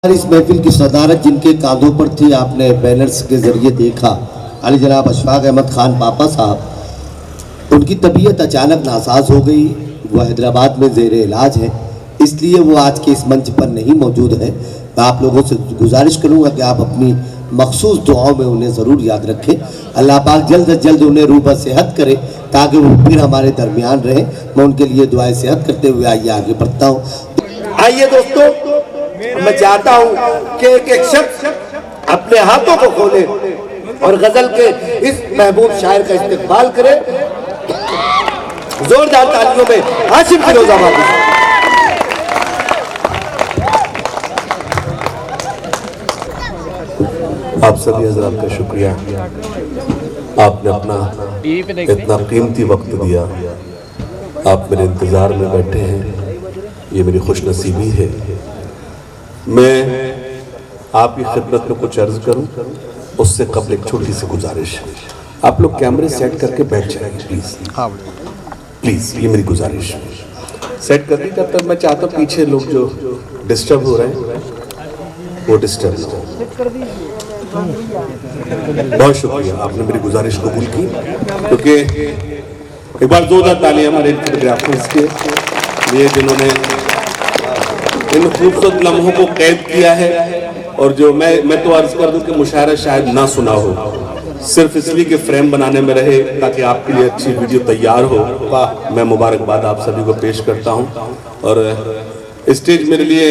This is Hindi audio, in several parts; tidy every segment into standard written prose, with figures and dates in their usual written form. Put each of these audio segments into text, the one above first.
इस महफिल की सदारत जिनके कांधों पर थी, आपने बैनर्स के जरिए देखा, अली जनाब अशफाक अहमद खान पापा साहब। उनकी तबीयत अचानक नासाज हो गई, वो हैदराबाद में ज़ेर इलाज है, इसलिए वो आज के इस मंच पर नहीं मौजूद है। मैं आप लोगों से गुजारिश करूँगा कि आप अपनी मखसूस दुआओं में उन्हें ज़रूर याद रखें। अल्लाह पाक जल्द अज जल्द उन्हें रूबा सेहत करे ताकि वो फिर हमारे दरमियान रहे। मैं उनके लिए दुआएं सेहत करते हुए आइए आगे बढ़ता हूँ। आइए दोस्तों, मैं चाहता हूं कि एक एक शख्स अपने हाथों को खोले और गजल के इस महबूब शायर का इस्तेमाल करे। जोरदार तालियों में हाशिम फिरोजाबाद। आप सभी हजरात का शुक्रिया, आपने अपना इतना कीमती वक्त दिया। आप मेरे इंतजार में बैठे हैं, ये मेरी खुशनसीबी है। मैं आपकी खिदमत में कुछ अर्ज करूं, उससे कबल एक छोटी सी गुजारिश। आप लोग कैमरे सेट करके बैठ जाएंगे प्लीज प्लीज, ये मेरी गुजारिश। सेट कर दी, तब तक मैं चाहता हूँ पीछे लोग जो डिस्टर्ब हो रहे हैं वो डिस्टर्ब ना हो। बहुत शुक्रिया, आपने मेरी गुजारिश कबूल की। क्योंकि एक बार जोरदार तालियां हमारे फोटोग्राफर्स के लिए जिन्होंने इन खूबसूरत लम्हों को कैद किया है। और जो मैं तो अर्ज कर दूं कि मुशायरा शायद ना सुना हो, सिर्फ इसलिए कि फ्रेम बनाने में रहे ताकि आपके लिए अच्छी वीडियो तैयार हो। मैं मुबारकबाद आप सभी को पेश करता हूं। और स्टेज मेरे लिए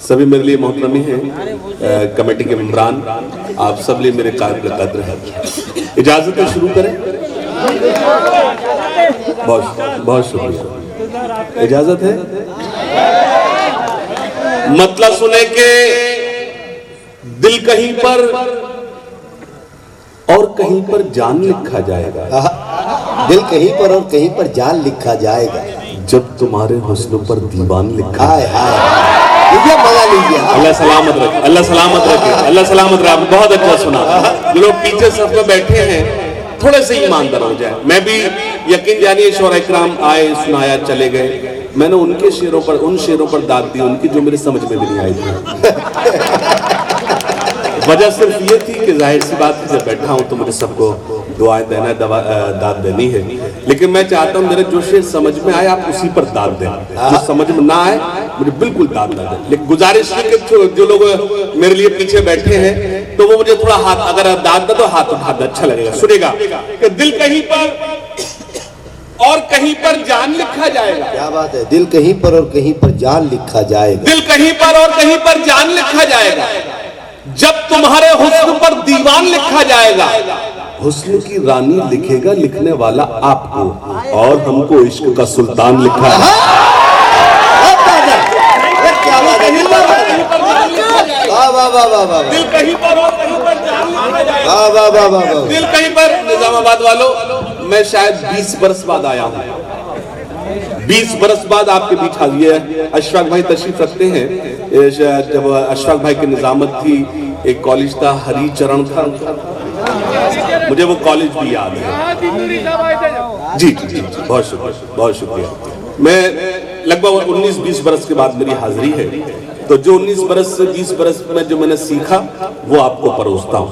सभी मेरे लिए मोहतरमी हैं, कमेटी के मेंबरान, आप सब लिए मेरे काबिल कद्र है। इजाजत है शुरू करें? बहुत बहुत शुक्रिया, इजाजत है। मतलब सुने के दिल कहीं पर और कहीं पर जान लिखा जाएगा। दिल कहीं पर और कहीं पर जान लिखा जाएगा, जब तुम्हारे हुस्न पर दीवान लिखा हाय हाय। लीजिए मजा लीजिए। अल्लाह सलामत रखे, अल्लाह सलामत रखे, अल्लाह सलामत रखे। बहुत अच्छा सुना। जो लोग पीछे सब में बैठे हैं थोड़े से ईमानदार हो जाए। मैं भी यकीन जानिए शोरा इकराम आए, सुनाया, चले गए। मैंने उनके शेरों पर, उन शेरों पर दाद दी उनकी जो मेरे समझ में भी नहीं आई थी। वजह सिर्फ ये थी कि जाहिर सी बात है जब बैठा हूं तो मुझे सबको दुआएं देना, दाद देनी है। लेकिन मैं चाहता हूं मेरे जो शेर समझ में आए आप उसी पर दाद दें, जो समझ में ना आए मुझे बिल्कुल दाद ना दें। लेकिन गुजारिश है कि जो लोग मेरे लिए पीछे बैठे हैं तो वो मुझे थोड़ा हाथ, अगर दाद दे तो हाथ उठा दे, अच्छा लगेगा। सुनेगा कि दिल कहीं पर और कहीं पर जान लिखा जाएगा। क्या बात है, दिल कहीं पर और कहीं पर जान लिखा जाएगा। दिल कहीं पर और कहीं पर जान लिखा जाएगा, जब तुम्हारे हुस्न पर दीवान लिखा जाएगा। हुस्न की रानी लिखेगा लिखने वाला आपको, और हमको इश्क का सुल्तान लिखा है। दिल कहीं पर और कहीं पर जान लिखा जाएगा। दिल कहीं पर। निजामाबाद वालों, मैं शायद 20 बरस बाद आया हूँ, 20 बरस बाद आपके बीच हाजिर है। अशफाक भाई तशरीफ रखते हैं। जब अशफाक भाई की निजामत थी, एक कॉलेज था, हरी चरण था, मुझे वो कॉलेज भी याद है। जी जी जी, बहुत शुक्रिया, बहुत शुक्रिया। मैं लगभग 19-20 बरस के बाद मेरी हाजिरी है, तो जो 19 बरस से 20 बरस में जो मैंने सीखा वो आपको परोसता हूँ।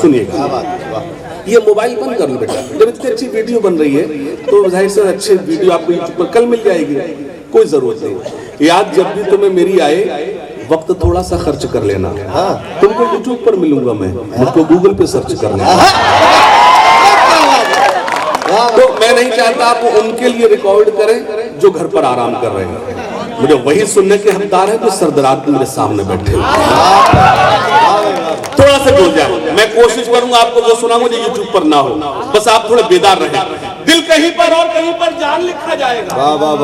सुनिएगा। ये मोबाइल बंद कर लो बेटा, जब इतनी अच्छी वीडियो बन रही है तो जाहिर से अच्छी वीडियो आपको यूट्यूब पर कल मिल जाएगी, कोई जरूरत नहीं। याद जब भी तुम्हें मेरी आए वक्त थोड़ा सा खर्च कर लेना। तुमको यूट्यूब पर मिलूंगा मैं, मुझको गूगल पे सर्च कर लेना। तो मैं नहीं चाहता आप उनके लिए रिकॉर्ड करें जो घर पर आराम कर रहे हैं। मुझे वही सुनने के हकदार है जो सरदरात मेरे सामने बैठे। थोड़ा सा जुड़ जाए, मैं कोशिश करूंगा आपको वो सुना मुझे यूट्यूब पर ना हो, बस आप थोड़े बेदार रहें। दिल कहीं पर और कहीं पर जान लिखा जाएगा।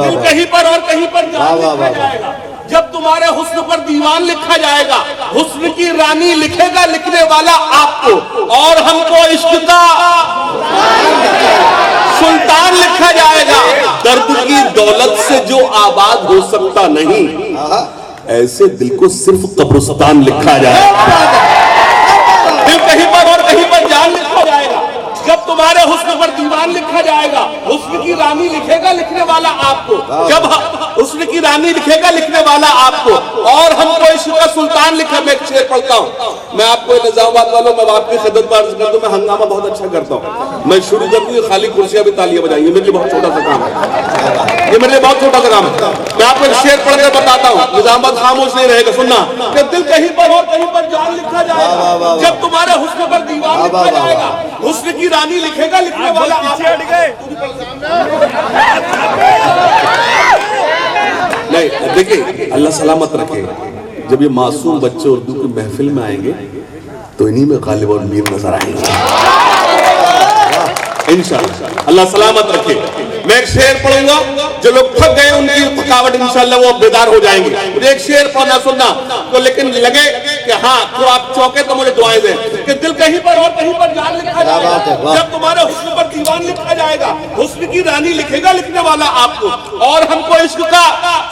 दिल कहीं पर और कहीं पर जान लिखा जाएगा, जब तुम्हारे हुस्न पर दीवान लिखा जाएगा। हुस्न की रानी लिखेगा लिखने वाला आपको, और हमको इश्क का सुल्तान लिखा जाएगा। दर्द की दौलत से जो आबाद हो सकता नहीं, ऐसे दिल को सिर्फ कब्रिस्तान लिखा जाएगा। दिल कहीं पर और कहीं पर जान लिखा जाएगा, जब जब तुम्हारे हुस्न पर दीवान लिखा जाएगा, हुस्न की रानी लिखेगा लिखने वाला आपको, जब हुस्न की रानी लिखेगा लिखने वाला आपको, और हमको इश्क का सुल्तान लिखा। मैं एक शेर पढ़ता हूँ, मैं आपको निजामाबाद वालों, मैं आपकी खिदमत पर अर्ज कर दूं, मैं हंगामा बहुत अच्छा करता हूँ। मैं शुरू कर दूं, खाली कुर्सियां भी तालियां बजाएंगी, मेरे लिए बहुत छोटा सा काम है, ये मेरे लिए बहुत छोटा सा काम है। मैं आपको एक शेर पढ़कर बताता हूँ, निजामाबाद खामोश नहीं रहेगा, सुनना। कि दिल कहीं पर और कहीं पर जान लिखा जाएगा, जब तुम्हारे हुस्न पर दीवान लिखा जाएगा, हुस्न की रानी लिखेगा लिखने वाला। नहीं देखिए, अल्लाह सलामत रखे, जब ये मासूम बच्चे उर्दू की महफिल में आएंगे तो इन्हीं में गालिब और मीर नजर आएंगे इंशाअल्लाह। अल्लाह सलामत रखे। मैं एक शेर पढ़ूंगा, जो लोग थक गए उनकी थकावट इंशाअल्लाह वो बेदार हो जाएंगे। मुझे एक शेर पढ़ना सुनना तो, लेकिन लगे कि हाँ तो आप चौके तो मुझे दुआएं दें। कि दिल कहीं पर और कहीं पर जान लिखा जाएगा, जब तुम्हारे हुस्न पर दीवान लिखा जाएगा, हुस्न की रानी लिखेगा लिखने वाला आपको, और हमको इश्क का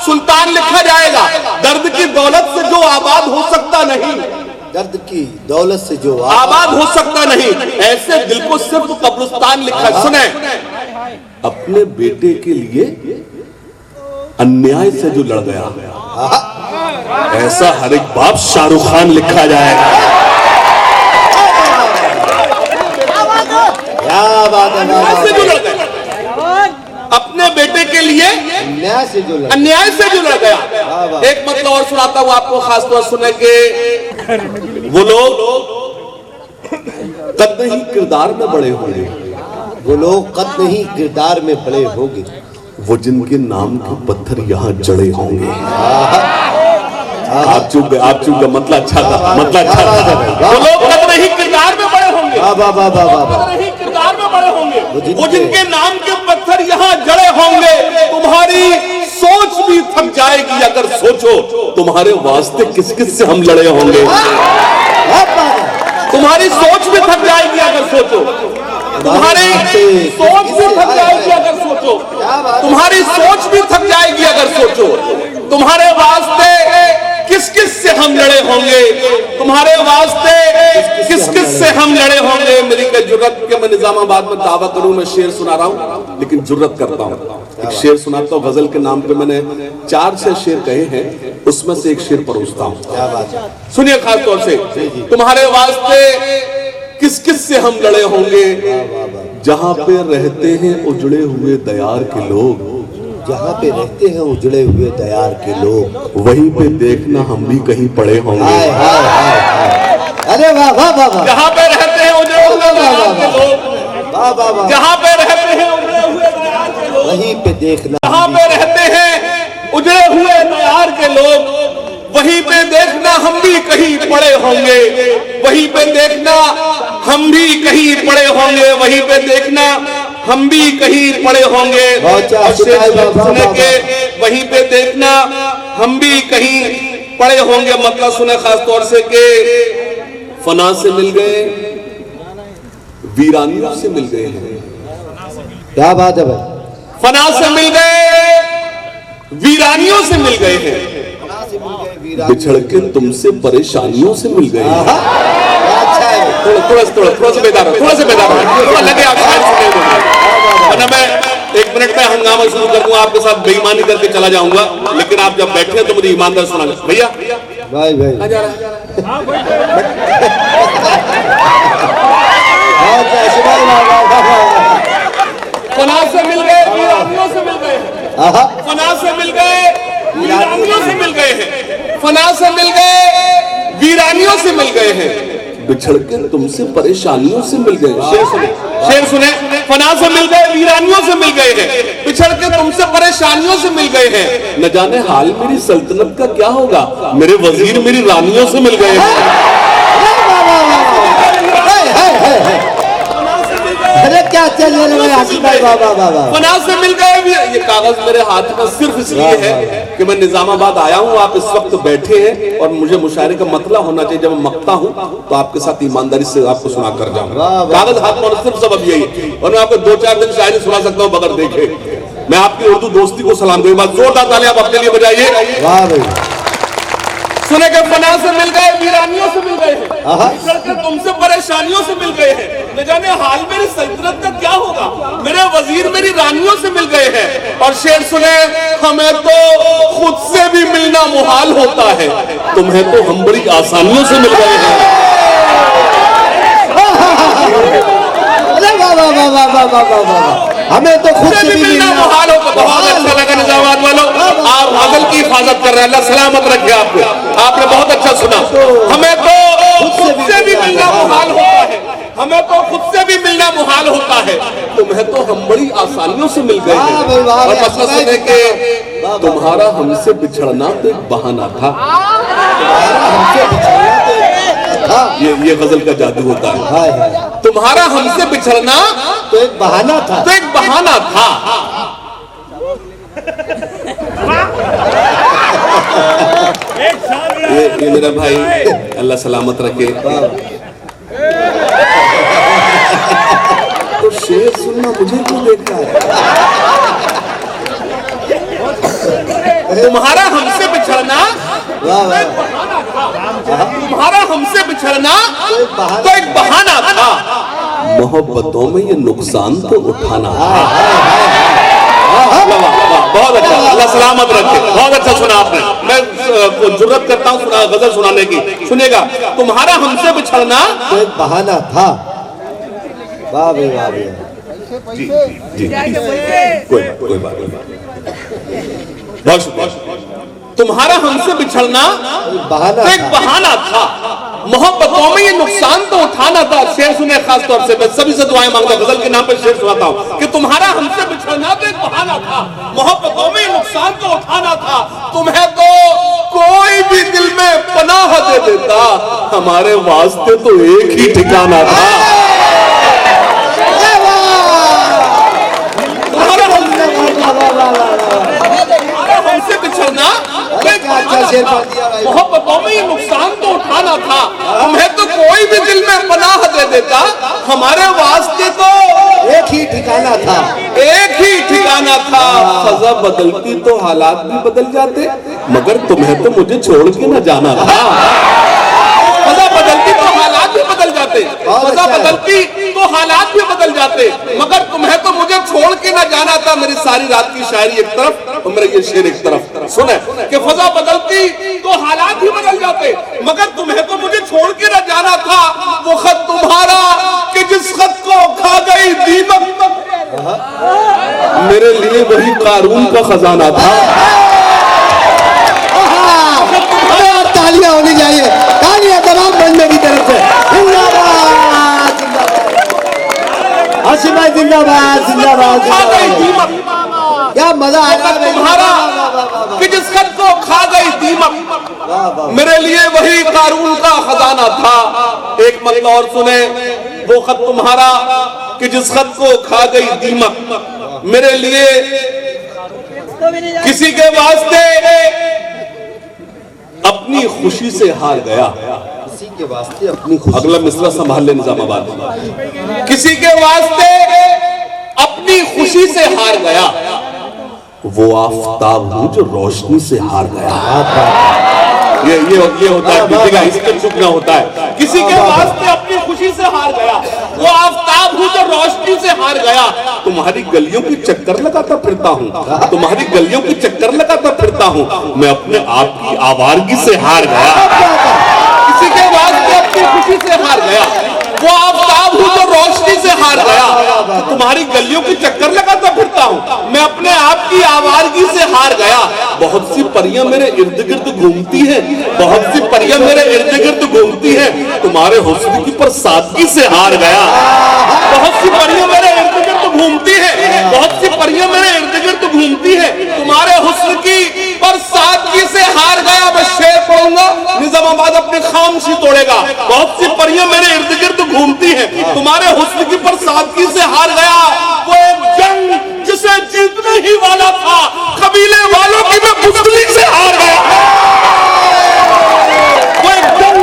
सुल्तान लिखा जाएगा। दर्द की दौलत से जो आबाद हो सकता नहीं, दर्द की दौलत से जो आबाद हो सकता नहीं, ऐसे दिल को सिर्फ कब्रिस्तान लिखा। सुने, अपने बेटे के लिए अन्याय से जो लड़ गया, ऐसा हर एक बाप शाहरुख खान लिखा जाएगा। क्या बात है, से जो लड़ गया, अपने बेटे के लिए अन्याय से जो लड़ गया। एक मतलब और सुनाता हूं आपको, खासतौर सुने के वो लोग कद ही किरदार में बड़े होंगे, वो लोग कद नहीं किरदार में बड़े होंगे, वो जिनके नाम के पत्थर यहाँ जड़े होंगे। आप चुप गए, मतलब अच्छा था, मतलब अच्छा था। वो लोग कद नहीं किरदार में बड़े होंगे, कद नहीं किरदार में बड़े होंगे, वो जिनके नाम के पत्थर यहाँ जड़े होंगे। तुम्हारी सोच भी थक जाएगी अगर सोचो, तुम्हारे वास्ते किस किस से हम लड़े होंगे। तुम्हारी सोच भी थक जाएगी अगर सोचो, तुम्हारी सोच भी थक जाएगी अगर सोचो, तुम्हारी सोच भी थक जाएगी अगर सोचो, तुम्हारे वास्ते किस किस से हम लड़े होंगे, तुम्हारे वास्ते किस किस से हम लड़े होंगे। मेरी क्या जुर्रत के मैं निजामाबाद में दावा करूं, मैं शेर सुना रहा हूं, लेकिन जुर्रत करता हूं, एक शेर सुनाता हूं। गजल के नाम पे मैंने 4-6 शेर कहे हैं, उसमें से एक शेर परोसता हूं, सुनिए खास तौर से। तुम्हारे वास्ते किस किस से हम लड़े होंगे, जहां पे रहते हैं उजड़े हुए दयार के लोग, जहाँ पे रहते हैं उजड़े हुए दयार के लोग, वहीं पे देखना हम भी कहीं पड़े होंगे। हाय हाय हाय हाय, अरे वाह वाह वाह वाह, जहाँ पे रहते हैं उजड़े हुए दयार के लोग, वाह वाह वाह, जहाँ पे रहते हैं उजड़े हुए दयार के लोग, वहीं पे देखना, जहाँ पे रहते हैं उजड़े हुए दयार के लोग, वहीं पे देखना हम भी कहीं पड़े होंगे, वहीं पे देखना हम भी कहीं पड़े होंगे, वहीं पे देखना हम भी कहीं पड़े होंगे। सुने के वहीं पे देखना हम भी कहीं पड़े होंगे, मतलब सुने खास तौर से के फना से मिल गए, वीरानियों से मिल गए हैं। क्या बात है भाई, फना से मिल गए, वीरानियों से मिल गए हैं, बिछड़ के तुमसे परेशानियों से मिल गए हैं। थोड़ा सा बेदार थोड़ा लगे आप वरना मैं 1 मिनट में हंगामा शुरू कर दूंगा, आपके साथ बेईमानी करके चला जाऊंगा, लेकिन आप जब बैठे हैं तो मुझे ईमानदार सुना। भैया भाई भाई जा रहा फना से मिल गए, वीरानियों से मिल गए, फना से मिल गए, वीरानियों से मिल गए हैं, फना से मिल गए, वीरानियों से मिल गए हैं, बिछड़ के तुमसे परेशानियों से मिल गए। शेर सुने, फना से मिल गए, वीरानियों से मिल गए हैं, बिछड़ के तुमसे परेशानियों से मिल गए हैं, न जाने हाल मेरी सल्तनत का क्या होगा, मेरे वजीर मेरी रानियों से मिल गए हैं। अरे क्या चल रहा है, फना से मिल गए। ये कागज मेरे हाथ में सिर्फ इसलिए है कि मैं निजामाबाद आया हूँ, आप इस वक्त बैठे हैं और मुझे मुशायरे का मतलब होना चाहिए, जब मैं मकता हूँ तो आपके साथ ईमानदारी से आपको सुना कर जाऊंगा। कागज हाथ में सिर्फ सबब यही, और मैं आपको 2-4 दिन शायरी सुना सकता हूँ बगैर देखे। मैं आपकी उर्दू दोस्ती को सलाम दूंगा, जोरदार तालियां आप अपने लिए बजाइए। वाह भाई, सुने के फना से मिल गए, वीरानियों से मिल गए हैं, बिछड़ कर तुमसे परेशानियों से मिल गए हैं। न जाने हाल मेरी सल्तनत का क्या होगा। मेरे वजीर मेरी रानियों से मिल गए हैं। और शेर सुने, हमें तो खुद से भी मिलना मुहाल होता है, तुम्हें तो हम बड़ी आसानियों से मिल गए हैं। हमें तो खुद से भी मिलना मुहाल होता। बहुत अच्छा लगा निजामाबाद वालों, आप गजल की हिफाजत कर रहे हैं। अल्लाह सलामत रखे आपको, आपने बहुत अच्छा सुना। हमें तो खुद से भी मिलना मुहाल होता है, हमें तो खुद से भी मिलना मुहाल होता है, तुम्हें तो हम बड़ी आसानियों से मिल गए हैं। और मसला सुने कि तुम्हारा हमसे बिछड़ना तो एक बहाना था। ये गजल का जादू होता है। तुम्हारा हमसे बिछड़ना तो एक बहाना था, तो एक बहाना था। ये मेरा भाई अल्लाह सलामत रखे। तो शेर सुनना मुझे क्यों देखता है? तुम्हारा हमसे बिछड़ना, तुम्हारा हमसे बिछड़ना तो एक बहाना था। मोहब्बतों में ये नुकसान तो उठाना था। बहुत अच्छा, अल्लाह सलामत रखे। बहुत अच्छा सुना आपने। मैं जुर्रत करता हूँ गजल सुनाने की। सुनिएगा, तुम्हारा हमसे बिछड़ना तो एक बहाना था। वाह भाई वाह भाई। जी जी कोई बात नहीं। बहुत शुक्रिया। तुम्हारा हमसे बिछड़ना तो एक बहाना था, मोहब्बतों में ये नुकसान तो उठाना था। शेर सुने खास तौर से, मैं सभी से दुआएं मांगता हूं, गजल के नाम पर शेर सुनाता हूं कि तुम्हारा हमसे बिछड़ना तो एक बहाना था, मोहब्बतों में ये नुकसान तो उठाना था। तुम्हें तो कोई भी दिल में पनाह दे देता, हमारे वास्ते तो एक ही ठिकाना था। हमसे बिछड़ना मोहब्बतों में ये नुकसान तो उठाना था, तुम्हें तो कोई भी दिल में पनाह दे देता, हमारे वास्ते तो एक ही ठिकाना था, एक ही ठिकाना था। फजा बदलती तो हालात भी बदल जाते, मगर तुम्हें तो मुझे छोड़ के न जाना था। फजा बदलती तो हालात भी बदल जाते, फजा बदलती तो हालात भी बदल जाते, मगर तुम्हें तो मुझे छोड़ के न जाना था। मेरी सारी रात की शायरी एक तरफ और मेरा ये शेर एक तरफ। सुने कि फजा बदलती तो हालात भी बदल जाते, मगर तुम्हें तो मुझे छोड़ के न जाना था। वो खत तुम्हारा कि जिस खत को खा गई दीमक, मेरे लिए वही कारून का खजाना था। तालियां होनी चाहिए, तालियां तमाम बंदे की तरफ से। जिंदाबाद जिंदाबाद, हाशिम भाई जिंदाबाद जिंदाबाद। क्या मजा आ रहा है तुम्हारा कि जिस खत को खा गई दीमक, मेरे लिए वही कारून का खजाना था। एक मतलब और सुने, वो खत तुम्हारा कि जिस खत को खा गई दीमक, मेरे लिए किसी के वास्ते अपनी खुशी से हार गया। किसी के वास्ते अपनी खुशी। अगला मिसरा संभाल ले निजामाबाद। किसी के वास्ते अपनी खुशी से हार गया, वो आफताब हूं जो रोशनी से हार गया। ये होता है, बीतेगा इसका चुपना होता है। किसी के वास्ते अपनी खुशी से हार गया, वो आफताब हूं जो रोशनी से हार गया। तुम्हारी गलियों की चक्कर लगाता फिरता हूँ, तुम्हारी गलियों की चक्कर लगाता फिरता हूँ, मैं अपने आप की आवारगी से हार गया। किसी के वास्ते अपनी खुशी से हार गया, वो आफताब हूं जो रोशनी से हार गया। तुम्हारी गलियों की चक्कर लगाता फिरता हूँ, मैं अपने आप की आवारगी से हार गया। बहुत सी परियां मेरे इर्द गिर्द घूमती हैं, बहुत सी परियां मेरे इर्द गिर्द घूमती हैं, तुम्हारे हुस्न की परसादगी से हार गया। बहुत सी परियां मेरे इर्द गिर्द घूमती हैं, बहुत सी परियां मेरे इर्द गिर्द घूमती हैं, तुम्हारे हुस्न की परसादगी से हार गया। मैं शेर पढ़ूंगा, निजामाबाद अपनी खामोशी तोड़ेगा। बहुत सी परियां मेरे इर्द गिर्द घूमती हैं, तुम्हारे हुस्न की परसादगी से हार गया। वो एक जंग जिसे जीतने ही वाला था, कबीले वालों की मैं बुज़दिली से हार गया। वो एक जंग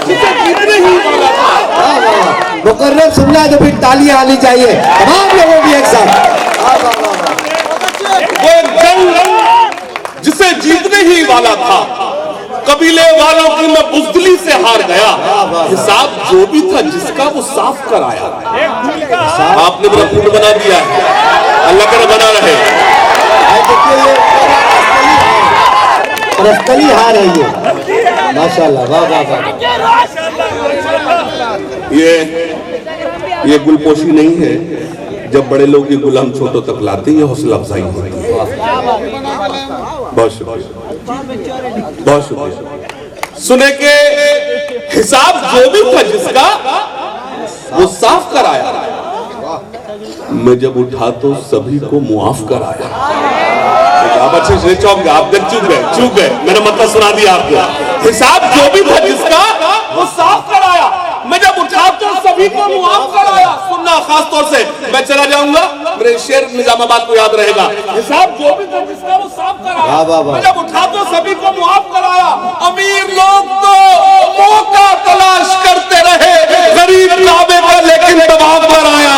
जिसे जीतने ही वाला था। मुकर्रम सुनना है तो फिर तालियां आनी चाहिए तमाम लोगों की एक साथ। वो एक जंग जिसे जीतने ही वाला था, कबीले वालों की मैं बुज़दिली से हार गया। हिसाब जो भी था जिसका वो साफ कराया। आपने मेरा मूड बना दिया है, अल्लाह करे बना रहे। रस्तली हार है ये, माशाल्लाह, वाह वाह वाह। ये गुलपोशी नहीं है, जब बड़े लोग ये गुलाम छोटों तक लाते हैं, हौसला अफजाई होती है। बहुत शुक्रिया, बहुत शुक्रिया। सुने के हिसाब जो भी था जिसका वो साफ कराया, मैं जब उठा तो सभी को मुआफ कराया। आप अच्छे से चौंक गए, आप देख चूक गए, मैंने मतलब सुना दिया आपको। हिसाब जो भी था जिसका वो साफ कराया, मैं जब उठा तो सभी को मुआफ कराया। सुनना खास तौर से, मैं चला जाऊंगा, मेरे शेर निजामाबाद को याद रहेगा। हिसाब जो भी था जिसका वो साफ कराया, मैं जब उठा तो सभी को मुआफ कराया। अमीर लोग तो मौका तलाश करते रहे, गरीब काबे का लेकिन तवाफ कराया।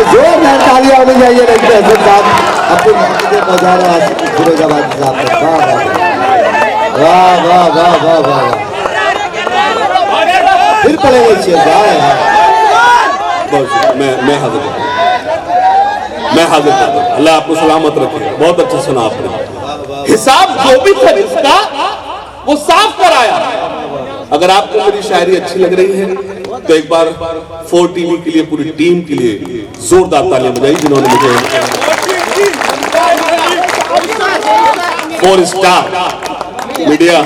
जोरदार तालियां होनी चाहिए रंजीत हसन साहब अपने मौके पहुंचा रहे हैं फिरोजाबाद साहब को। वाह वाह वाह वाह वाह वाह, फिर पड़ेगा शेर। मैं हाजिर करता हूं। अल्लाह आपको सलामत रखे। बहुत अच्छा सुना आपने। हिसाब जो भी था जिसका वो साफ कराया। अगर आपको मेरी शायरी अच्छी लग रही है तो एक बार 4 टीवी के लिए, पूरी टीम के लिए जोरदार तालियां बजाइए, जिन्होंने मुझे 4 स्टार मीडिया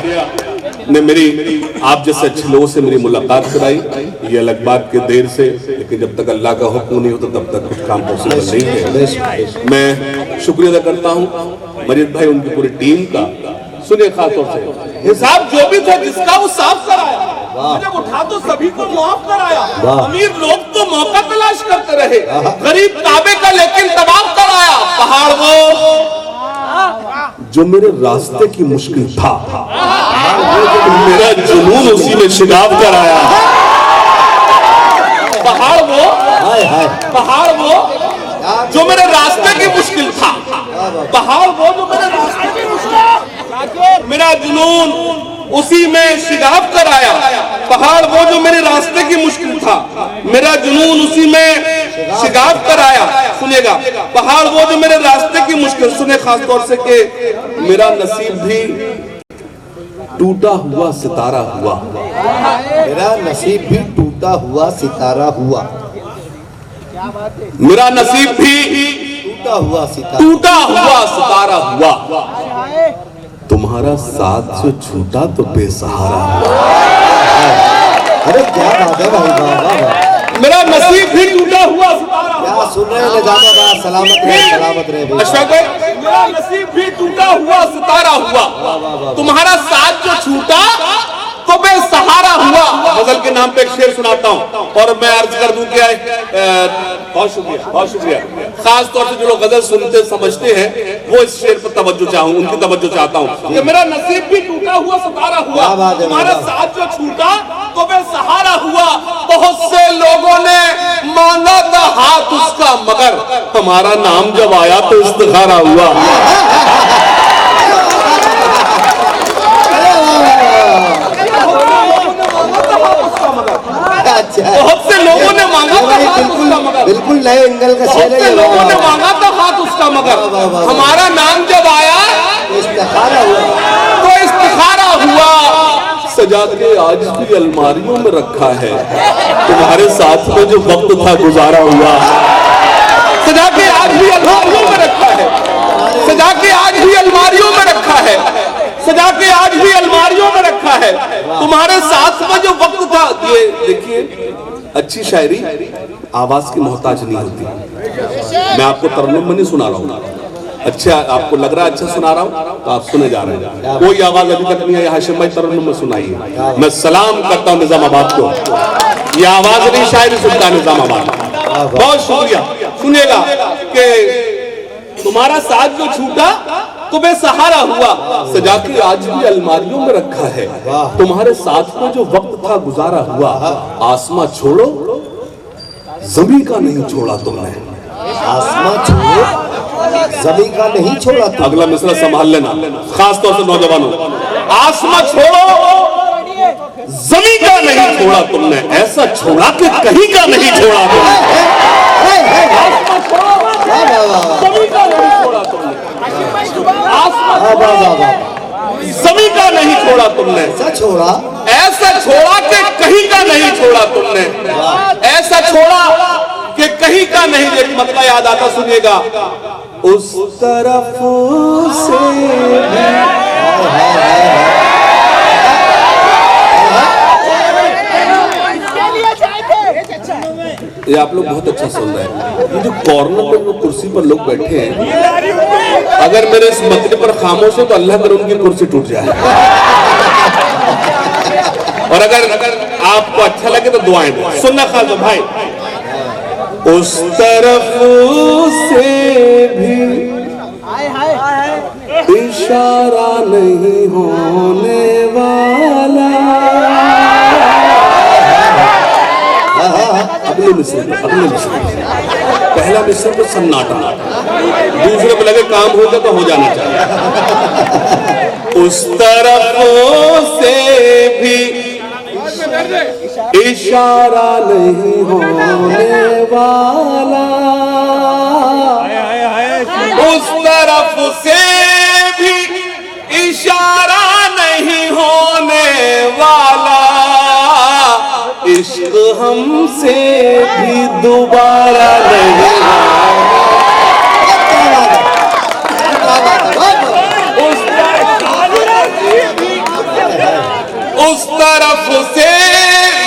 ने मेरी आप जैसे अच्छे लोगों से मेरी मुलाकात कराई। ये अलग बात के देर से, लेकिन जब तक अल्लाह का हुक्म नहीं होता तब तक कुछ काम पॉसिबल नहीं है। मैं शुक्रिया अदा करता हूँ मजीद भाई, उनकी पूरी टीम का। सुनिए खास तौर से, हिसाब जो भी था जिसका वो साफ कराया, जब उठा तो सभी को मुआफ कराया। अमीर लोग तो मौका तलाश करते रहे, गरीब काबे का लेकिन तवाफ कराया। पहाड़ वो जो मेरे रास्ते की मुश्किल था, मेरा जुनून उसी में शिगाफ कराया। पहाड़ वो जो मेरे रास्ते की मुश्किल था, पहाड़ वो जो मेरे रास्ते की मुश्किल, मेरा जुनून उसी में शिगाफ कराया। पहाड़ वो जो मेरे रास्ते की मुश्किल था, मेरा जुनून उसी में शिगाफ कराया। सुनिएगा, पहाड़ वो जो मेरे रास्ते की मुश्किल। सुने खास तौर से कि मेरा नसीब भी टूटा हुआ सितारा हुआ। मेरा नसीब भी टूटा हुआ सितारा हुआ। मेरा नसीब भी टूटा हुआ सितारा हुआ। तुम्हारा साथ जो छूटा तो बेसहारा हुआ। अरे क्या बात है भाई, वाह वाह वाह। मेरा नसीब भी टूटा हुआ सितारा। क्या सुन रहे हैं निजामाबाद, सलामत रहे अशफाक भाई, मेरा नसीब भी टूटा हुआ सितारा हुआ। तुम्हारा साथ जो छूटा तो बेसहारा हुआ। गजल के नाम पे एक शेर सुनाता हूँ और मैं अर्ज कर दूं क्या है। बहुत शुक्रिया। खास तौर से जो लोग गजल सुनते समझते हैं वो इस शेर पर उनकी तवज्जो चाहता हूँ कि मेरा नसीब भी टूटा हुआ सितारा हुआ, तुम्हारा साथ जो छूटा तो बेसहारा हुआ। बहुत से लोगों ने मांगा था हाथ उसका, मगर हमारा नाम जब आया तो इस्तिखारा हुआ। बहुत से लोगों ने मांगा था हाथ उसका, मगर बिल्कुल नए एंगल का शेर है। लोगों ने मांगा था हाथ उसका, मगर हमारा नाम जब आया तो इस्तिखारा हुआ। सजा के आज भी अलमारियों में रखा है, तुम्हारे साथ में जो वक्त था गुजारा हुआ। सजा के आज भी अलमारियों में रखा है, सजा के आज भी अलमारियों में रखा है, सजा के आज भी अलमारियों में रखा है, तुम्हारे साथ में जो वक्त था। ये देखिए, अच्छी शायरी आवाज की मोहताज नहीं होती। मैं आपको तरन्नुम में नहीं सुना रहा हूँ, अच्छा आपको लग रहा है अच्छा सुना रहा हूँ तो आप सुने जा रहे हैं। कोई आवाज अभी तक नहीं है हाशिम भाई, तरन्नुम में सुनाइए। मैं सलाम करता हूँ निजामाबाद को, ये आवाज नहीं शायरी सुनता निजामाबाद। बहुत शुक्रिया। सुनिएगा कि तुम्हारा साथ जो छूटा तो बेसहारा हुआ, सजा के आज भी अलमारियों में रखा है। तुम्हारे साथ में जो वक्त था गुजारा हुआ, आसमां छोड़ो जमीन का नहीं छोड़ा तुमने। आसमां छोड़ो जमीन का नहीं छोड़ा था। अगला मिसरा संभाल लेना, खास तौर से नौजवानों। आसमां छोड़ो जमीन का नहीं छोड़ा तुमने, ऐसा छोड़ा कि कहीं का नहीं छोड़ा तुमने। आसमां छोड़ो जमीन का नहीं छोड़ा तुमने, जमीन का नहीं छोड़ा तुमने, ऐसा छोड़ा, ऐसा छोड़ा कि कहीं का नहीं छोड़ा तुमने, ऐसा छोड़ा कि कहीं का नहीं। एक मतलब याद आता, सुनिएगा। उस तरफ से ये आप लोग बहुत अच्छा सुन रहे हैं। ये जो कॉर्नर में वो कुर्सी पर लोग बैठे हैं, अगर मेरे इस मतले पर खामोश है तो अल्लाह करे उनकी कुर्सी टूट जाए। और अगर आपको अच्छा लगे तो दुआएं दें। सुनना खास भाई, उस तरफ से भी इशारा नहीं होने वाला। अगले मिसरे पहला मिसर तो सन्नाटा, दूसरे पे लगे काम हो जाए तो हो जाना चाहिए। उस तरफ से भी इशारा नहीं होने वाला, उस तरफ से भी इशारा नहीं होने वाला। इश्क हमसे भी दोबारा नहीं उस तरफ से,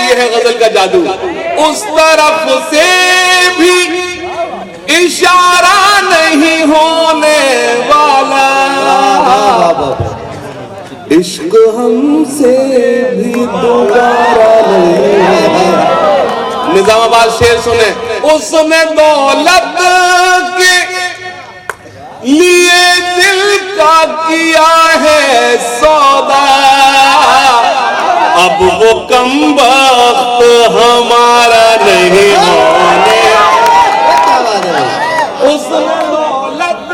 यह है गजल का जादू। उस तरफ से भी इशारा नहीं होने वाला, इश्क हमसे भी दोबारा नहीं। निजामाबाद शेर सुने। उसने दौलत के लिए दिल का किया है सौदा, अब वो कमबख्त हमारा नहीं होने। उसने दौलत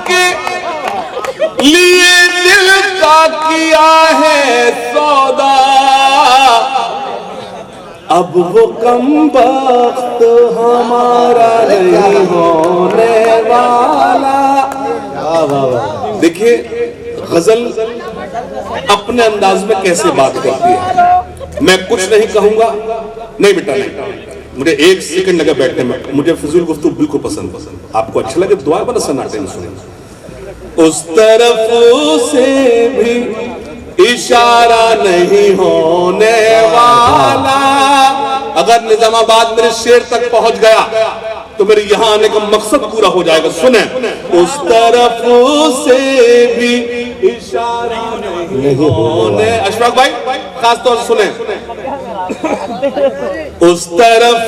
के लिए दिल का किया है सौदा, अब वो कमबख्त हमारा नहीं होने वाला। देखिए गजल अपने अंदाज में कैसे बात करती है। मैं कुछ नहीं कहूंगा, नहीं बेटा नहीं, मुझे एक सेकंड लगा बैठने में। मुझे फिजूल गुफ्तगू बिल्कुल पसंद। आपको अच्छा लगे दुआ बना सन्नाटे में सुने। उस तरफ से भी इशारा नहीं होने वाला। अगर निजामाबाद मेरे शेर तक पहुंच गया तो मेरे यहां आने का मकसद पूरा हो जाएगा। सुने। उस तरफ से भी इशारा नहीं होने, अशफाक भाई खास तौर से सुने। उस तरफ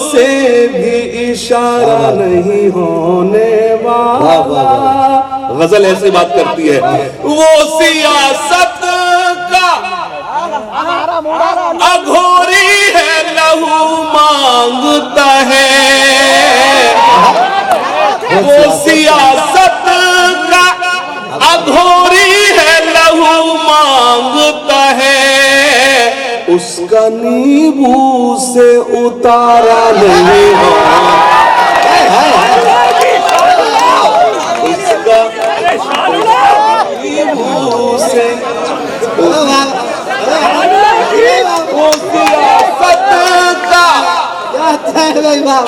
से भी इशारा नहीं होने वाला। गजल ऐसी बात करती है। वो सियासत का अघोरी है, लहू मांगता है। वो सियासत का अघोरी है, लहू मांगता है। उसका नींबू से उतारा नहीं हो, उसका नींबू से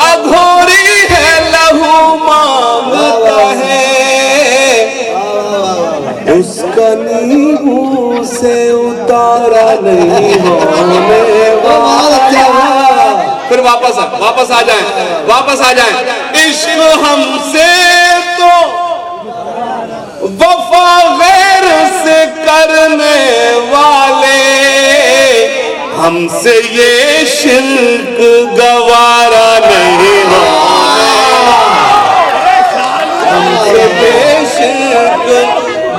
अघोरी है, लहू मांगता है। उसका नींबू से उतारा नहीं होने वाला। फिर वापस आ जाए। इश्क हमसे तो वफा गैर से करने वाले, हमसे ये शिर्क गवारा नहीं होने, हमसे ये इश्क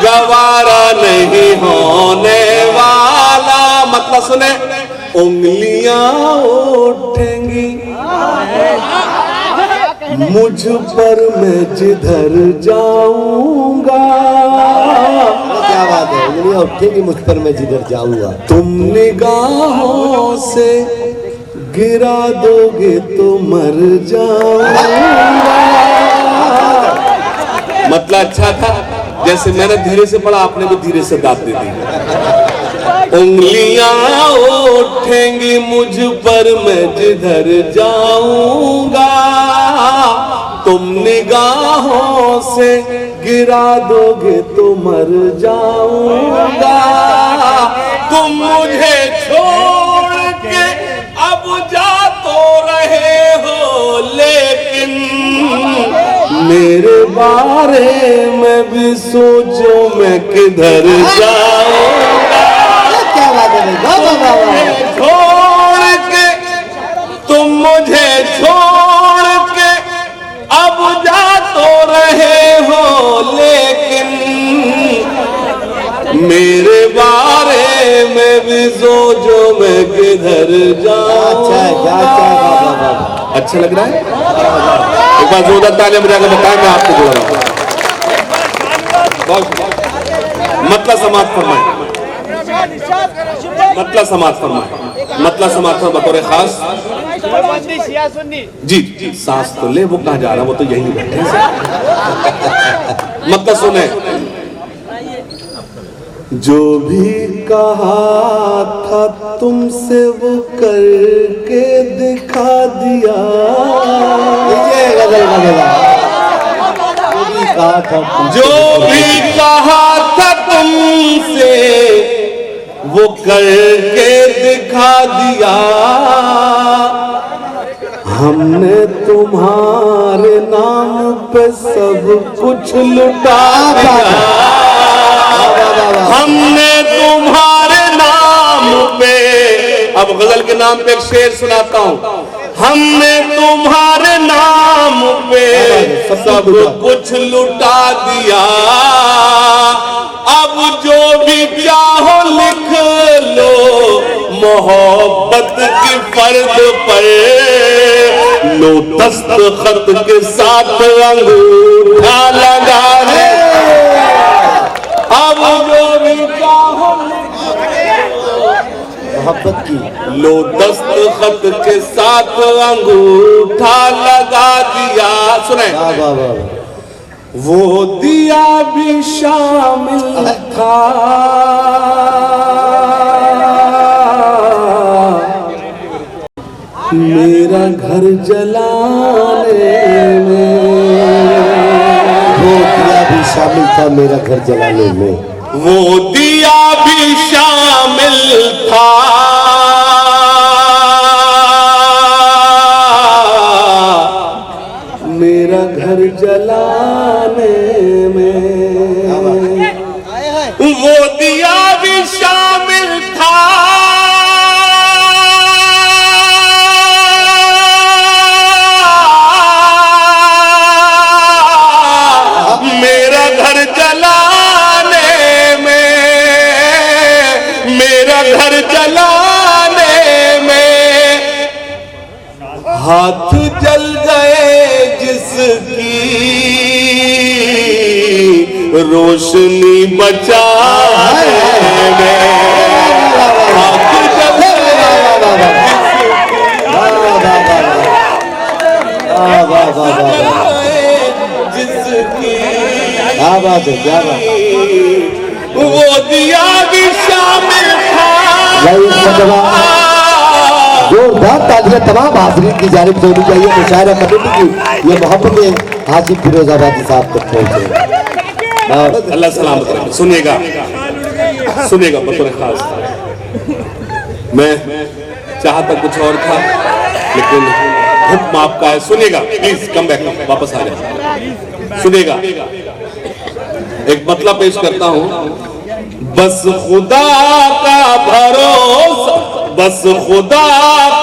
गवारा नहीं होने वाला। मतलब सुने, उंगलियां उठेंगी मुझ पर मैं जिधर जाऊंगा। क्या बात है, उंगलियां उठेंगी मुझ पर मैं जिधर जाऊंगा। तुम निगाहों से गिरा दोगे तो मर जाऊंगा। मतलब अच्छा था, जैसे मैंने धीरे से पढ़ा आपने भी धीरे से दाद दे दी। उंगलियां उठेंगी मुझ पर मैं जिधर जाऊंगा, तुम निगाहों से गिरा दोगे तो मर जाऊंगा। तुम मुझे छोड़ के अब जा तो रहे हो, लेकिन मेरे बारे में भी सोचो मैं किधर जाऊंगा। क्या बात है, छोड़ के तुम मुझे छोड़ के अब जा तो रहे हो, लेकिन मेरे बारे में भी सोचो मैं किधर जाऊं। अच्छा लग रहा है? एक बार जोरदार तालियां बजा के बताएं, मैं आपको बोल रहा हूं। मतलब समाज फरमाए, मतलब समाज फरमाए, मतलब समाज फरमाए बतौर खास। जी सांस तो ले, वो कहाँ जा रहा है, वो तो यही बैठे। मतलब सुने, जो भी कहा था तुमसे वो करके दिखा दिया। जो भी कहा था तुमसे वो करके दिखा दिया। हमने तुम्हारे नाम पे सब कुछ लुटा दिया। हमने तुम्हारे नाम पे, अब गजल के नाम पे एक शेर सुनाता हूं। हमने तुम्हारे नाम पे सब कुछ लुटा दिया। अब जो भी चाहो लिख लो मोहब्बत की फर्द पर, लो दस्तखत के साथ अंगूठा लगा दे। अब जो भी चाहो मोहब्बत की, लो दस्तखत के साथ अंगूठा लगा दिया। सुने, वो दिया भी शामिल था, मेरा घर जलाने में। वो दिया भी शामिल था मेरा घर जलाने में। वो दिया भी शामिल था, मेरा घर जलाने में। वो दिया भी शामिल था, मेरा घर जलाने में, मेरा घर जलाने में। हाथ जल गए जिसकी रोशनी बचाने में। हाथ जल गए जिसकी, क्या बात है, क्या बात है। वो दिया भी शामिल था। जोरदार तालियां तमाम हाज़रीन की जानिब से होनी चाहिए। मुशायरा कमेटी की ये मोहब्बत हाजी फिरोजाबादी साहब तक पहुंचे। अल्लाह सलामत रखे। सुनिएगा, सुनिएगा बतौर खास, मैं चाहता कुछ और था लेकिन हुक्म आपका है। सुनिएगा प्लीज, कम बैक, वापस आ जाए। सुनिएगा, एक मतलब पेश करता हूं। बस खुदा का भरोसा, बस खुदा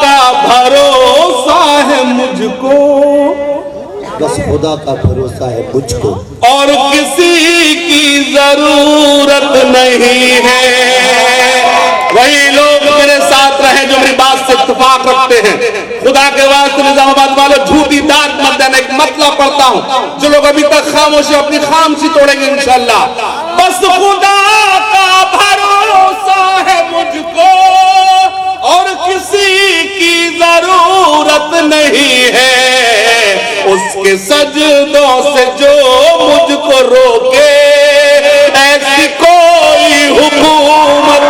का भरोसा है मुझको, बस खुदा का भरोसा है मुझको, और किसी की जरूरत नहीं है। वही लोग मेरे साथ रहे जो मेरी बात से इत्तेफाक रखते हैं। खुदा के वास्ते निजामाबाद वालों, झूठी दांत मत देना। एक मतलब पढ़ता हूं, जो लोग अभी तक खामोशी अपनी खामोशी तोड़ेंगे इंशाल्लाह। बस खुदा का भरोसा है मुझको, और किसी की जरूरत नहीं है। उसके सजदों से जो मुझको रोके, ऐसी कोई हुकूमत।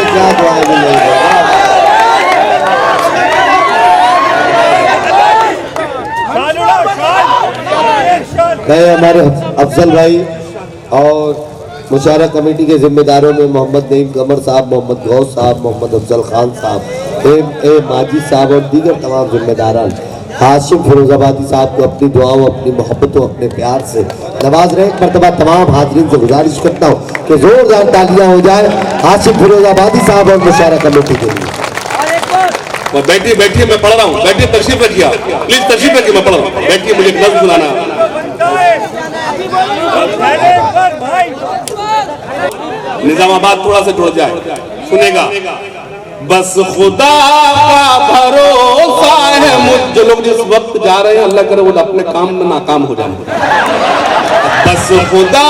क्या दुआएं मिलेंगे। मैं हमारे अफजल भाई और मुशारा कमेटी के जिम्मेदारों में मोहम्मद नईम कमर साहब, मोहम्मद गौस साहब, मोहम्मद अफजल खान साहब, ए माजिद साहब और दीगर तमाम जिम्मेदारान हाशिम फिरोजाबादी साहब को अपनी दुआओं, अपनी मोहब्बतों, अपने प्यार से नवाज रहे। एक मरतबा तमाम हाजरीन से गुजारिश करता हूँ कि जोरदार तालियां हो जाए हाशिम फिरोजाबादी साहब और मुशारा कमेटी के लिए। बैठिए बैठिए, मैं पढ़ रहा हूँ। बैठिए, तशरीफ रखिए, प्लीज तशरीफ रखिए, मैं पढ़ रहा हूँ। बैठिए, मुझे एक लफ्ज सुनाना। निजामाबाद थोड़ा सा जुड़ जाए, सुनेगा। बस खुदा का भरोसा है मुझ, जो लोग जिस वक्त जा रहे हैं अल्लाह करे वो अपने काम में नाकाम हो जाए। बस खुदा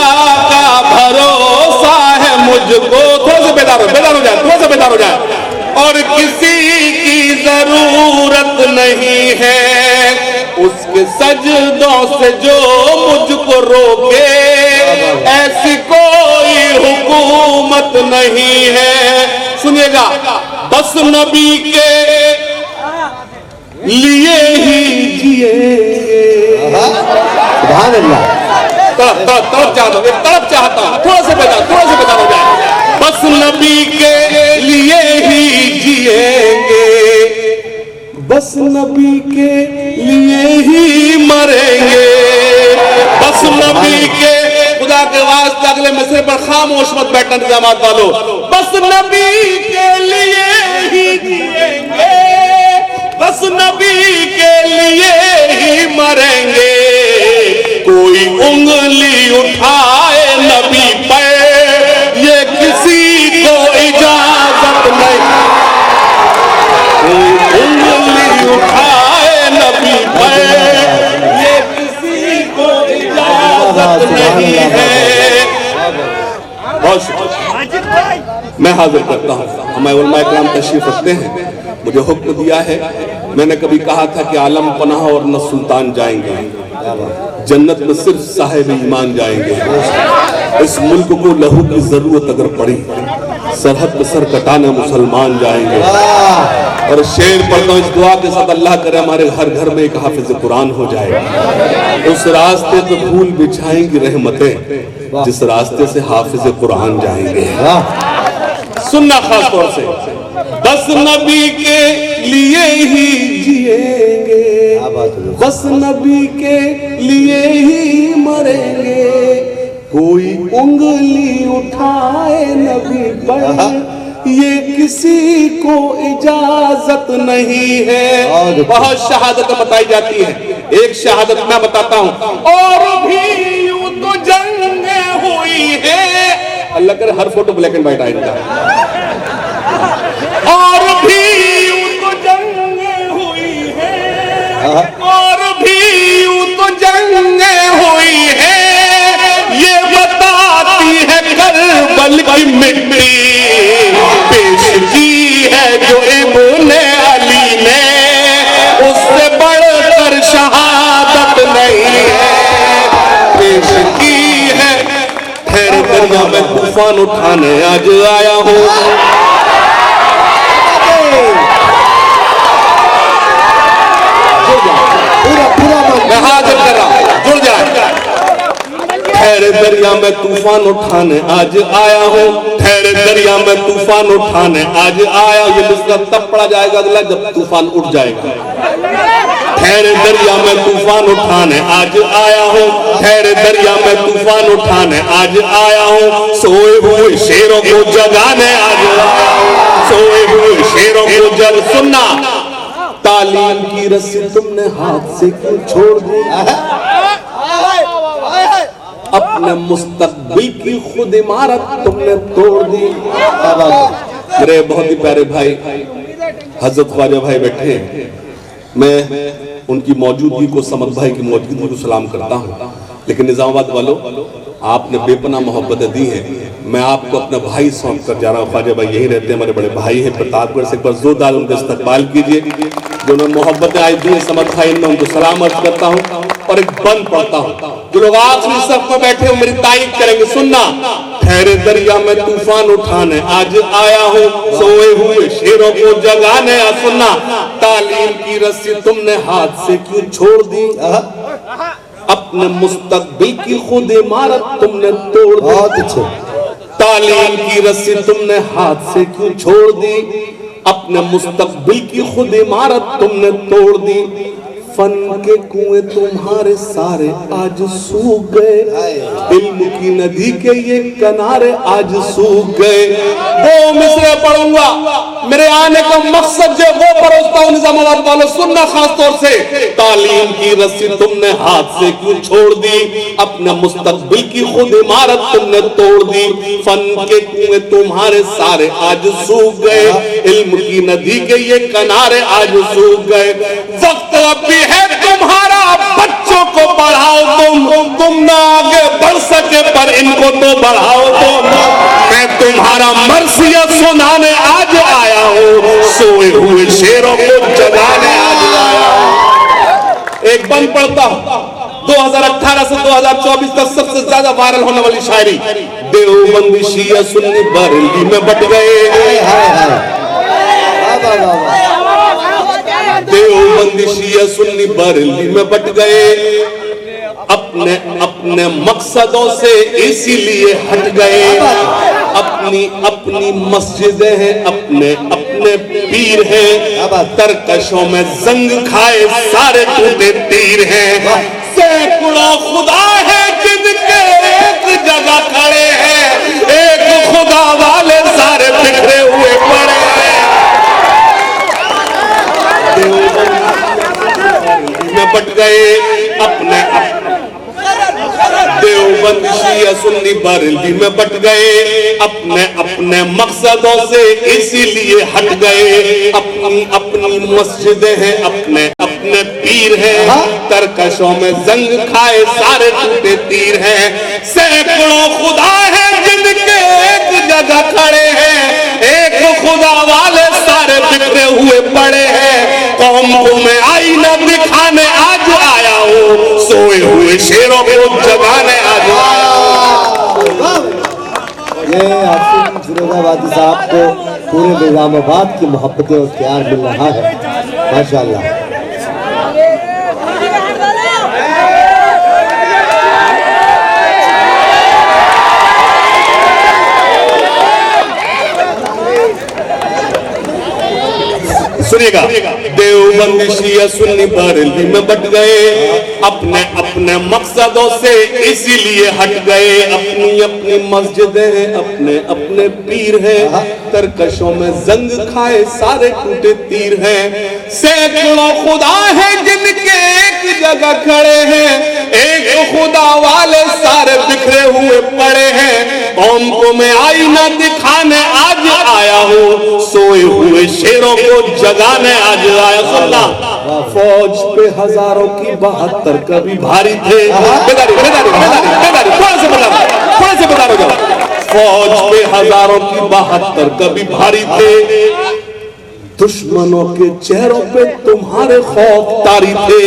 का भरोसा है मुझको, थोड़ा सा बेदार हो जाए, थोड़ा सा बेदार हो जाए। और किसी की जरूरत नहीं है, उसके सजदों से जो मुझको रोके, ऐसी कोई हुकूमत नहीं है। सुनिएगा, बस नबी के लिए ही जिए। सुभान अल्लाह। तड़प चाहता हूं, थोड़ा सा बेदार हो जाए। बस नबी के लिए ही जिएंगे, बस नबी के लिए ही मरेंगे, बस नबी के। खुदा के वास्ते अगले मिसरे पर खामोश मत बैठना निजामात वालों। बस नबी के लिए ही जिएंगे, बस नबी के लिए ही मरेंगे। कोई उंगली उठाए नबी पर, ये किसी को इजाजत नहीं। कोई उंगली उठाए नबी पर, ये किसी को इजाजत नहीं है। बहुत मैं हाजिर करता हूँ, हमारे उलमा इकराम तशरीफ रखते हैं। मुझे हुक्म दिया है, मैंने कभी कहा था कि आलम पनाह और न सुल्तान जाएंगे, जन्नत में सिर्फ साहिब ईमान जाएंगे। इस मुल्क को लहू की जरूरत अगर पड़ी, सरहद पर सर कटाने मुसलमान जाएंगे। और शेर पढ़ता हूं इस दुआ के साथ, अल्लाह करे हमारे हर घर में एक हाफिज कुरान हो जाए। उस रास्ते पे फूल बिछाएंगी रहमतें, जिस रास्ते से हाफिज कुरान जाएंगे। सुनना खास तौर से, बस नबी के लिए ही जिएंगे, बस नबी के लिए ही मरेंगे। कोई उंगली उठाए नबी पर, ये किसी को इजाजत नहीं है। बहुत शहादत बताई जाती है, एक शहादत मैं बताता हूँ। और भी यूं तो जंगें हुई है, अल्लाह करे हर फोटो ब्लैक एंड व्हाइट आएगा। और भी यूं तो जंगें हुई है, और भी यूं तो जंगें हुई है, ये बताती है करबल की मिट्टी। पेश की है जो इब्ने अली ने, उससे बढ़कर शहादत नहीं है। पेश की है, ठहर दरिया में तूफान उठाने आज आया हूँ। मैं हाजिर कर रहा हूं, जुड़ जाए। ठहरे दरिया में तूफान उठाने आज आया हूँ, ठहरे दरिया में तूफान उठाने आज आया। ये मिसरा तब पढ़ा जाएगा अगला जब तूफान उठ जाएगा। ठहरे दरिया में तूफान उठाने आज आया हूँ, ठहरे दरिया में तूफान उठाने आज आया हूँ। सोए हुए शेरों को जगाने आज आया हूँ, सोए हुए शेरों को जग। सुनना, तालीम की रस्सी तुमने हाथ से क्यों छोड़ दी, अपने मुस्तकबिल की खुद इमारत तुमने तोड़ दी। मेरे बहुत ही प्यारे भाई हजरत ख्वाजा भाई बैठे हैं, मैं उनकी मौजूदगी को, समद भाई की मौजूदगी को सलाम करता हूँ। लेकिन निजामाबाद वालों, आपने बेपनाह मोहब्बतें दी हैं, मैं आपको अपना भाई सौंप कर जा रहा हूँ। ख्वाजा भाई यही रहते हैं, हमारे बड़े भाई हैं प्रतापगढ़ से। एक बार जोरदार उनका इस्तकबाल कीजिए। जो उन्होंने मोहब्बतें आज दी हैं समद भाई, मैं उनको सलाम अर्ज करता हूँ और एक बंद पढ़ता हूँ। जो लोग आखिरी सफ में बैठे हो मेरी तारीफ करेंगे। सुनना, ठहरे दरिया में तूफान उठाने आज आया हूँ, सोए हुए शेरों को जगाने। सुनना, तालीम की रस्सी तुमने हाथ से क्यों छोड़ दी, अपने मुस्तकबिल की खुद इमारत तुमने तोड़ दी। बहुत अच्छे। तालीम की रस्सी तुमने हाथ से क्यों छोड़ दी, अपने मुस्तकबिल की खुद इमारत तुमने तोड़ दी। फन के कुएं तुम्हारे सारे आज सूख गए, इल्म की नदी के ये किनारे आज सूख गए। वो मिसरे पढ़ूंगा, मेरे आने का मकसद जो वो परोसता हूँ निजामाबाद वालों, सुनना खास तौर से। तालीम की रस्सी तुमने हाथ से क्यों छोड़ दी, अपने मुस्तकबिल की खुद इमारत तुमने तोड़ दी। फन के कुएं तुम्हारे सारे आज सूख गए, इल्म की नदी के ये किनारे आज सूख गए। वक्त अब भी है तुम्हारा, बच्चों को पढ़ाओ तुम ना आगे बढ़ सके पर इनको तो बढ़ाओ तुम। मैं तुम्हारा मर्सियत सुनाने आज आया हूँ, सोए हुए शेरों को जगाने आज आया हूँ। एक बंद पढ़ता हूँ। 2018 से 2024 तक सबसे ज्यादा वायरल होने वाली शायरी। देवबंदी शिया सुन्नी बरेली में बट गए, देवबंदी शिया सुन्नी बरेली में बट गए, अपने अपने मकसदों से इसीलिए हट गए। अपनी अपनी मस्जिदें हैं, अपने अपने पीर हैं, तरकशों में जंग खाए सारे टूटे तीर हैं। सैकड़ों खुदा है जिनके एक जगह खड़े हैं, एक खुदा वाले सारे बिखरे हुए पड़े हैं। में बट गए, अपने देवबंद शिया सुन्नी बरेली में बट गए, अपने अपने मकसदों से इसीलिए हट गए। अपनी अपनी मस्जिदें हैं, अपने अपने पीर हैं, तरकशों में जंग खाए सारे टूटे तीर हैं। सैकड़ों खुदा हैं जिनके एक जगह खड़े हैं, एक खुदा वाले सारे बिखरे हुए पड़े हैं। कौम को मैं आईना दिखाने आज आया हूँ, सोए हुए शेरों को जगाने आज आया हूँ। ये हाफिज फिरोजाबादी साहब को पूरे निजामाबाद की मोहब्बतें और प्यार मिल रहा है, माशाअल्लाह। सुनिएगा, देवबंद शिया सुन्नी बरेली में बट गए, अपने अपने मकसदों से इसीलिए हट गए। अपनी अपनी मस्जिदें हैं, अपने अपने पीर हैं, तरकशों में जंग खाए सारे टूटे तीर हैं। सैकड़ों खुदा हैं जिनके एक जगह खड़े हैं, एक खुदा वाले सारे बिखरे हुए पड़े हैं। कौम को मैं आईना दिखाने आज आया हूँ, सोए हुए शेरों को जगाने आज आया। सुनना, फौज पे हजारों की 72 कभी भारी थे। बेदारी बेदारी बेदारी बेदारी, थोड़ा से बता रहा जाओ। फौज पे हजारों की 72 कभी भारी थे, दुश्मनों के चेहरों पे तुम्हारे खौफ तारी थे।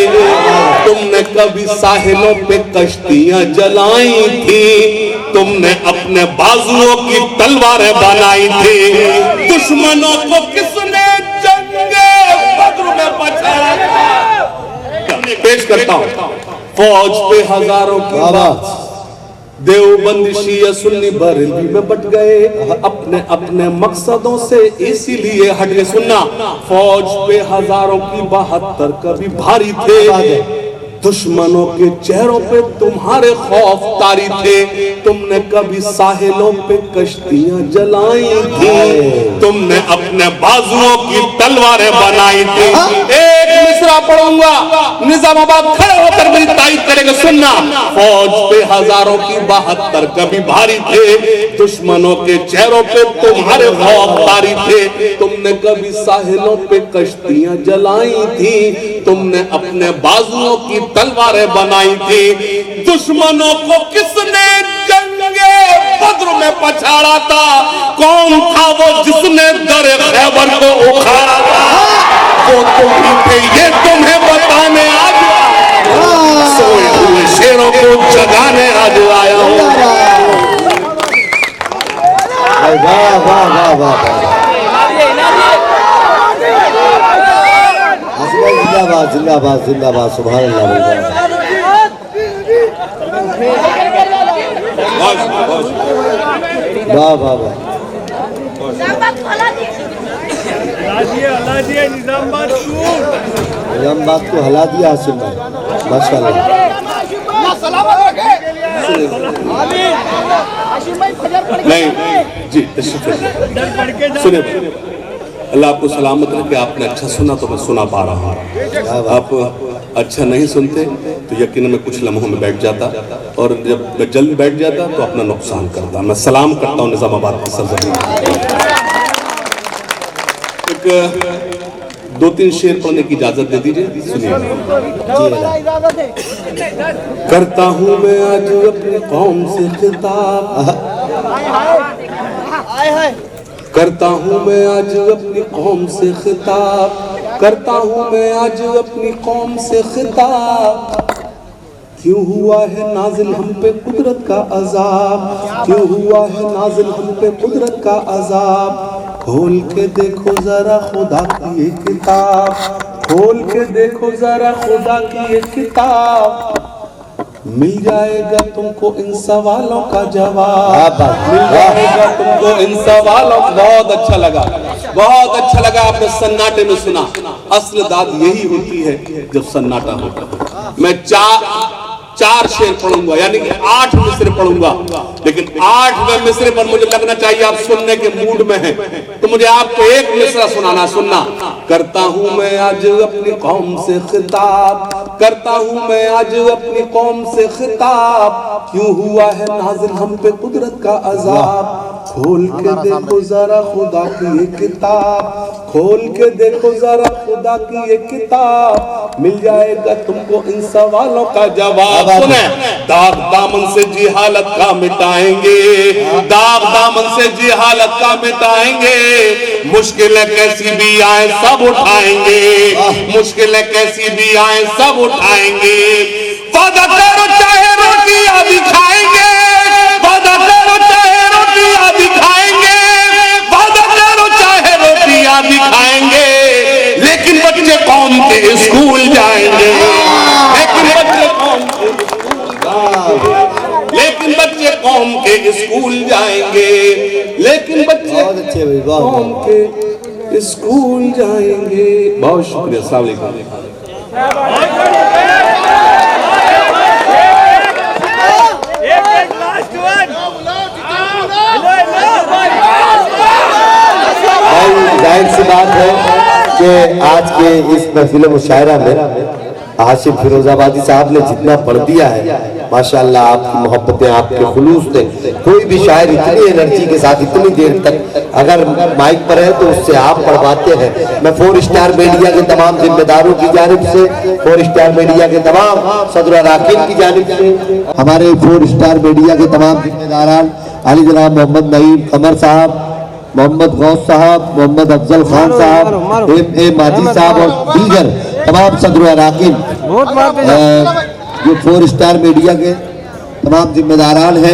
तुमने कभी साहिलों पे कश्तियां जलाई थी, तुमने अपने बाजुओं की तलवारें बनाई थी। दुश्मनों को किसने जंगे बद्र में बचाया? पेश करता हूं, फौज पे हजारों की बात, देवबंदी शिया सुन्नी बरेलवी में बट गए अपने अपने मकसदों से, इसीलिए हट गए। सुनना, फौज पे हजारों की 72 कभी भारी थे, दुश्मनों के चेहरों पे तुम्हारे खौफ तारी थे। तुमने कभी साहिलों पे कश्तियां जलाई थी, तुमने अपने बाजुओं की तलवारें बनाई थी। एक मिसरा पढ़ूंगा, निजामाबाद खड़े होकर मेरी तारीफ करेंगे। सुनना, फौज पे हजारों की 72 कभी भारी थे, दुश्मनों के चेहरों पे तुम्हारे खौफ तारी थे। तुमने कभी साहिलों पे कश्तियां जलाई थी, तुमने अपने बाजुओं की तलवारें बनाई थी। दुश्मनों को किसने जंगे बद्र में पछाड़ा था? कौन था वो जिसने दरे खैबर को उखाड़ा था? वो तुम ही थे, ये तुम्हें बताने आज सोए हुए शेरों को जगाने आज आया हूं। वाह वाह वाह वाह, जिंदाबाद जिंदाबाद जिंदाबाद, सुभान अल्लाह। वाह वाह वाह, निजामाबाद को हला दिया हासिम भाई, माशाल्लाह। नहीं जी, सुने, अल्लाह आपको सलामत रखे। आपने अच्छा सुना तो मैं सुना पा रहा हूँ। आप अच्छा नहीं सुनते तो यकीन में कुछ लम्हों में बैठ जाता, और जब जल्द बैठ जाता तो अपना नुकसान करता। मैं सलाम करता हूँ निजामाबाद की सरजमीन। एक 2-3 शेर पढ़ने की इजाजत दे दीजिए, सुनिए। करता हूँ मैं आज अपनी कौम से खिताब, करता हूँ मैं आज अपनी कौम से खिताब, करता हूँ मैं आज अपनी कौम से खिताब। क्यों हुआ है नाजिल हम पे कुदरत का अजाब, क्यों हुआ है नाजिल हम पे कुदरत का अजाब। खोल के देखो जरा खुदा की ये किताब, खोल के देखो जरा खुदा की ये किताब। मिल जाएगा तुमको इन सवालों का जवाब, मिल जाएगा तुमको इन सवालों। बहुत अच्छा लगा, बहुत अच्छा लगा। आपने सन्नाटे में सुना, असल दाद यही होती है जब सन्नाटा होता। मैं 4 शेर पढ़ूंगा, यानी कि 8 मिसरे पढ़ूंगा, लेकिन 8वें मिसरे पर मुझे लगना चाहिए आप सुनने के मूड में हैं, तो मुझे आपको एक मिसरा सुनाना। सुनना, करता हूं मैं आज अपनी कौम से खिताब, करता हूं मैं आज अपनी कौम से खिताब। क्यों हुआ है नाज़िल हम पे कुदरत का अजाब। खोल के देखो जरा खुदा की ये किताब, खोल के देखो जरा खुदा की ये किताब। मिल जाएगा तुमको इन सवालों का जवाब। सुने, दाग दामन से जी हालत का मिटाएंगे, दाग दामन से जी हालत का मिटाएंगे। मुश्किलें कैसी भी आए सब उठाएंगे, मुश्किलें कैसी भी आए सब उठाएंगे। वादा करो चाहे रोटियां भी खाएंगे, वादा करो चाहे रोटियां भी खाएंगे, वादा करो चाहे रोटियां भी खाएंगे। लेकिन बच्चे कौम के स्कूल जाएंगे, लेकिन बच्चे कौम लेकिन बच्चे कौम के स्कूल जाएंगे, लेकिन बच्चे कौम के स्कूल जाएंगे। बहुत शुक्रिया, अस्सलाम वालेकुम। जाहिर सी बात है कि आज के इस महफिल मुशायरा में हाशिम फिरोजाबादी साहब ने जितना पढ़ दिया है, माशाअल्लाह आपकी मोहब्बतें, आपके खुलूस थे। कोई भी शायर इतनी एनर्जी के साथ इतनी देर तक अगर माइक पर है तो उससे आप पढ़वाते हैं। मैं 4 स्टार मीडिया के तमाम जिम्मेदारों की जानिब से, 4 स्टार मीडिया के तमाम सदर अराकीन की जानिब से, हमारे 4 स्टार मीडिया के तमाम जिम्मेदारान अली जनाब मोहम्मद नईम कमर साहब, मोहम्मद गौस साहब, मोहम्मद अफजल खान साहब, ए माजी साहब और दीगर तमाम सदर अराकीन, जो 4 स्टार मीडिया के तमाम जिम्मेदारान हैं।